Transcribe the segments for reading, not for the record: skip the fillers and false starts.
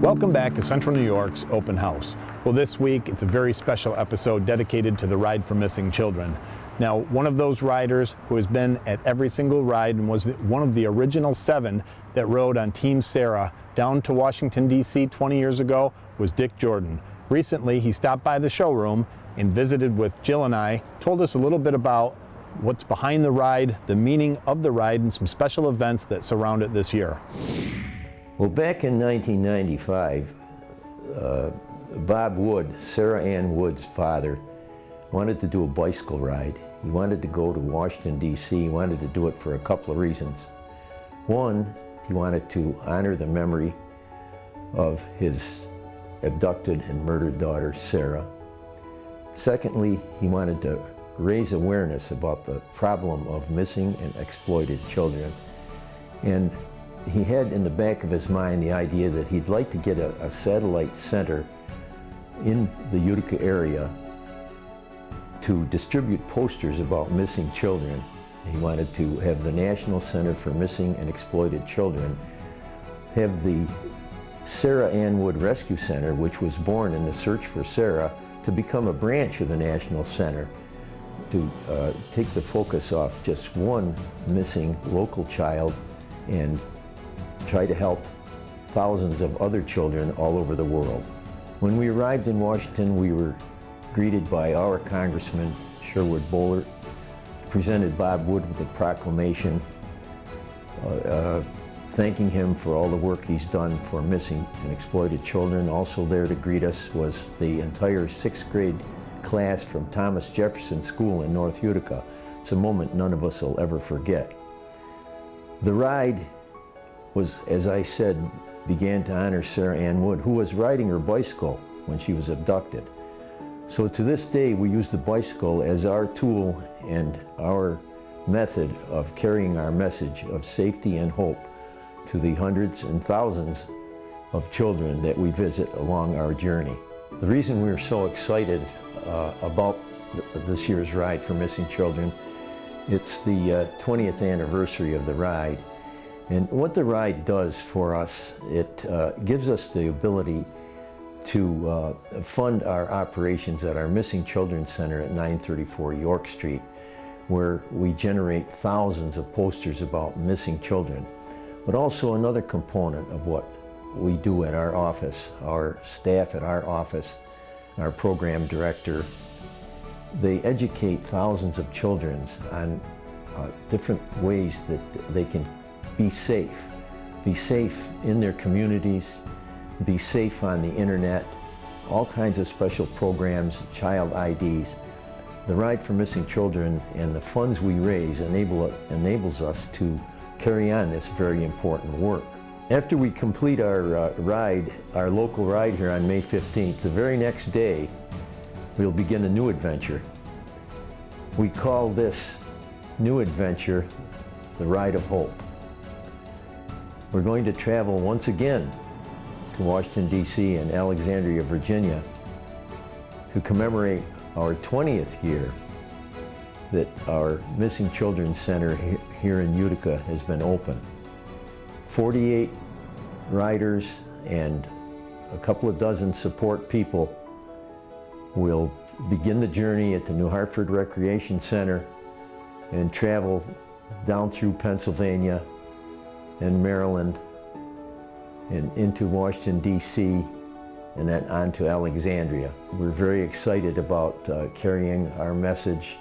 Welcome back to Central New York's Open House. Well, this week it's a very special episode dedicated to the Ride for Missing Children. Now, one of those riders who has been at every single ride and was one of the original 7 that rode on Team Sarah down to Washington, D.C. 20 years ago was Dick Jordan. Recently, he stopped by the showroom and visited with Jill and I, told us a little bit about what's behind the ride, the meaning of the ride, and some special events that surround it this year. Well, back in 1995, Bob Wood, Sarah Ann Wood's father, wanted to do a bicycle ride. He wanted to go to Washington, D.C. He wanted to do it for a couple of reasons. One, he wanted to honor the memory of his abducted and murdered daughter, Sarah. Secondly, he wanted to raise awareness about the problem of missing and exploited children. And he had in the back of his mind the idea that he'd like to get a satellite center in the Utica area to distribute posters about missing children. He wanted to have the National Center for Missing and Exploited Children have the Sarah Ann Wood Rescue Center, which was born in the search for Sarah, to become a branch of the National Center to take the focus off just one missing local child and try to help thousands of other children all over the world. When we arrived in Washington, we were greeted by our Congressman, Sherwood Boehlert, presented Bob Wood with a proclamation thanking him for all the work he's done for missing and exploited children. Also there to greet us was the entire 6th grade class from Thomas Jefferson School in North Utica. It's a moment none of us will ever forget. The ride was, as I said, began to honor Sarah Ann Wood, who was riding her bicycle when she was abducted. So to this day, we use the bicycle as our tool and our method of carrying our message of safety and hope to the hundreds and thousands of children that we visit along our journey. The reason we're so excited about this year's Ride for Missing Children, it's the 20th anniversary of the ride. And what the ride does for us, it gives us the ability to fund our operations at our Missing Children Center at 934 York Street, where we generate thousands of posters about missing children. But also another component of what we do at our office, our staff at our office, our program director, they educate thousands of children on different ways that they can be safe in their communities, be safe on the internet, all kinds of special programs, child IDs. The Ride for Missing Children and the funds we raise enables us to carry on this very important work. After we complete our ride, our local ride here on May 15th, the very next day, we'll begin a new adventure. We call this new adventure the Ride of Hope. We're going to travel once again to Washington, D.C. and Alexandria, Virginia to commemorate our 20th year that our Missing Children Center here in Utica has been open. 48 riders and a couple of dozen support people will begin the journey at the New Hartford Recreation Center and travel down through Pennsylvania and Maryland and into Washington, D.C. and then on to Alexandria. We're very excited about carrying our message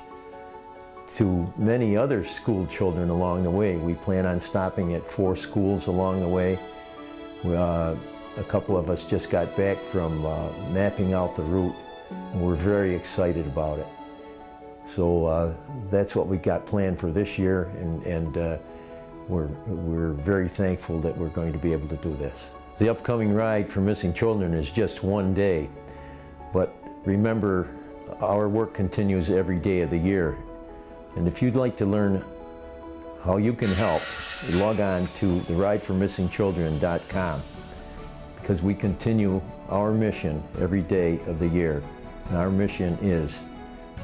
to many other school children along the way. We plan on stopping at 4 schools along the way. A couple of us just got back from mapping out the route, and we're very excited about it. So that's what we got planned for this year, and we're very thankful that we're going to be able to do this. The upcoming Ride for Missing Children is just one day, but remember, our work continues every day of the year. And if you'd like to learn how you can help, log on to therideformissingchildren.com, because we continue our mission every day of the year. And our mission is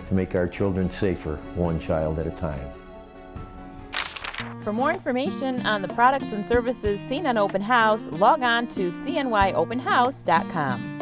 to make our children safer, one child at a time. For more information on the products and services seen on Open House, log on to cnyopenhouse.com.